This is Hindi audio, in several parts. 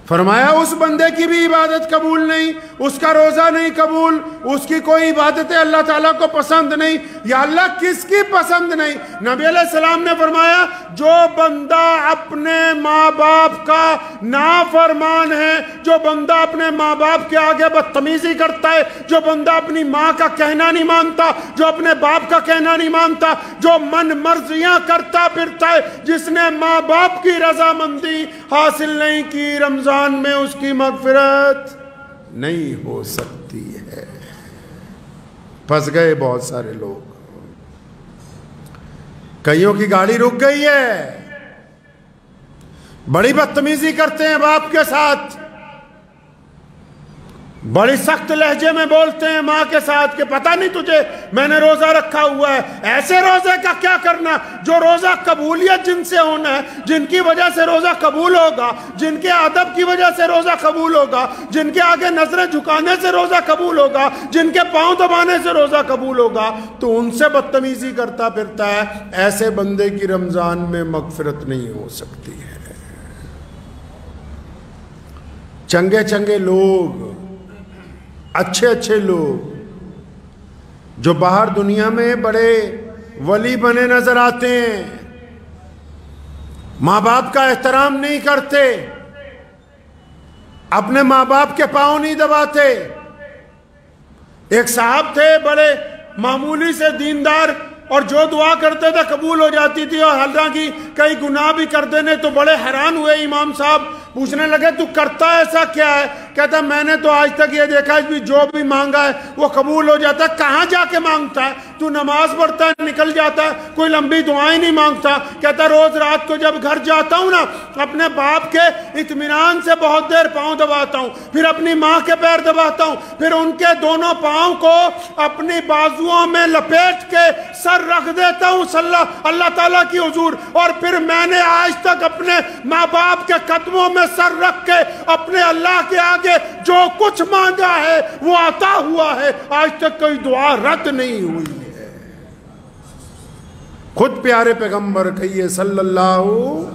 फरमाया उस बंदे की भी इबादत कबूल नहीं, उसका रोजा नहीं कबूल, उसकी कोई इबादतें अल्लाह ताला को पसंद नहीं। या अल्लाह किसकी पसंद नहीं? नबी अलैहिस्सलाम ने फरमाया जो बंदा अपने माँ बाप का नाफरमान है, जो बंदा अपने माँ बाप के आगे बदतमीजी करता है, जो बंदा अपनी माँ का कहना नहीं मानता, जो अपने बाप का कहना नहीं मानता, जो मन मर्जियां करता फिरता है, जिसने माँ बाप की रजामंदी हासिल नहीं की, रमजान में उसकी मगफिरत नहीं हो सकती है। फंस गए बहुत सारे लोग। कईयों की गाड़ी रुक गई है, बड़ी बदतमीजी करते हैं बाप के साथ, बड़ी सख्त लहजे में बोलते हैं माँ के साथ कि पता नहीं तुझे मैंने रोजा रखा हुआ है। ऐसे रोजे का क्या करना जो रोजा कबूलियत जिनसे होना है, जिनकी वजह से रोजा कबूल होगा, जिनके अदब की वजह से रोजा कबूल होगा, जिनके आगे नजरें झुकाने से रोजा कबूल होगा, जिनके पांव दबाने से रोजा कबूल होगा, तो उनसे बदतमीजी करता फिरता है। ऐसे बंदे की रमजान में मगफिरत नहीं हो सकती है। चंगे चंगे लोग, अच्छे अच्छे लोग जो बाहर दुनिया में बड़े वली बने नजर आते हैं, माँ बाप का एहतराम नहीं करते, अपने माँ बाप के पांव नहीं दबाते। एक साहब थे बड़े मामूली से दीनदार, और जो दुआ करते थे कबूल हो जाती थी, और हालांकि कई गुनाह भी कर देने। तो बड़े हैरान हुए इमाम साहब, पूछने लगे तू करता ऐसा क्या है? कहता मैंने तो आज तक ये देखा है भी जो भी मांगा है वो कबूल हो जाता है। कहाँ जाके मांगता है? तू नमाज पढ़ता है निकल जाता है, कोई लंबी दुआएं नहीं मांगता। कहता रोज रात को जब घर जाता हूँ ना, अपने बाप के इत्मीनान से बहुत देर पाँव दबाता हूँ, फिर अपनी माँ के पैर दबाता हूँ, फिर उनके दोनों पाँव को अपनी बाजुओं में लपेट के सर रख देता हूँ अल्लाह ताला की हुजूर। और फिर मैंने आज तक अपने माँ बाप के कदमों में सर रख के अपने अल्लाह के आगे जो कुछ मांगा है वो आता हुआ है, आज तक कोई दुआ रद्द नहीं हुई है। खुद प्यारे पैगंबर कहिए सल्लल्लाहु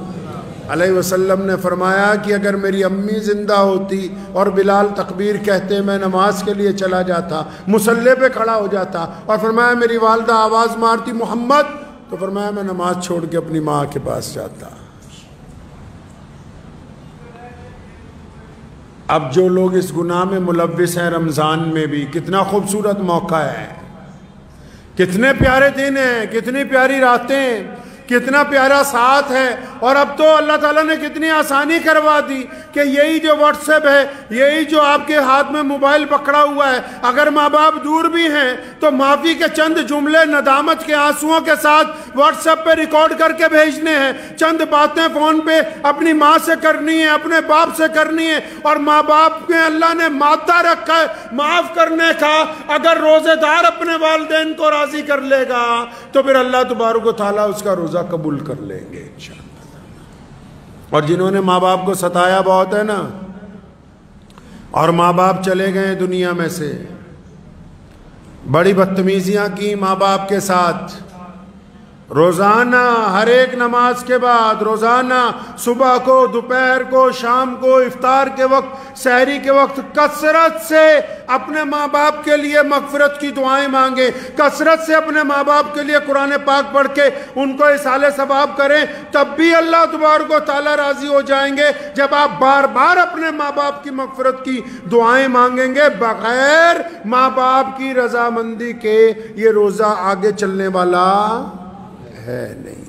अलैहि वसल्लम ने फरमाया कि अगर मेरी अम्मी जिंदा होती और बिलाल तकबीर कहते मैं नमाज के लिए चला जाता, मुसल्ले पे खड़ा हो जाता, और फरमाया मेरी वालदा आवाज़ मारती मोहम्मद, तो फरमाया मैं नमाज छोड़ के अपनी माँ के पास जाता। अब जो लोग इस गुनाह में मुलव्विस हैं, रमज़ान में भी कितना खूबसूरत मौका है, कितने प्यारे दिन हैं, कितनी प्यारी रातें, कितना प्यारा साथ है। और अब तो अल्लाह ताला ने कितनी आसानी करवा दी कि यही जो व्हाट्सएप है, यही जो आपके हाथ में मोबाइल पकड़ा हुआ है, अगर माँ बाप दूर भी हैं तो माफ़ी के चंद जुमले नदामत के आंसुओं के साथ व्हाट्सएप पे रिकॉर्ड करके भेजने हैं। चंद बातें फ़ोन पे अपनी माँ से करनी है, अपने बाप से करनी है। और माँ बाप में अल्लाह ने मादा रखा है माफ़ करने का। अगर रोज़ेदार अपने वालिदैन को राज़ी कर लेगा तो फिर अल्लाह तबारक व तआला उसका रोज़ा कबूल कर लेंगे इंशाअल्लाह। और जिन्होंने माँ बाप को सताया बहुत है ना, और माँ बाप चले गए दुनिया में से, बड़ी बदतमीजियां की माँ बाप के साथ, रोज़ाना हर एक नमाज के बाद, रोज़ाना सुबह को, दोपहर को, शाम को, इफ्तार के वक्त, सहरी के वक्त कसरत से अपने माँ बाप के लिए मगफिरत की दुआएं मांगे, कसरत से अपने माँ बाप के लिए कुरान पाक पढ़ के उनको इसाले सवाब करें, तब भी अल्लाह तबारक व तआला राज़ी हो जाएंगे जब आप बार बार अपने माँ बाप की मगफिरत की दुआएं मांगेंगे। बगैर माँ बाप की रजामंदी के ये रोज़ा आगे चलने वाला है नहीं।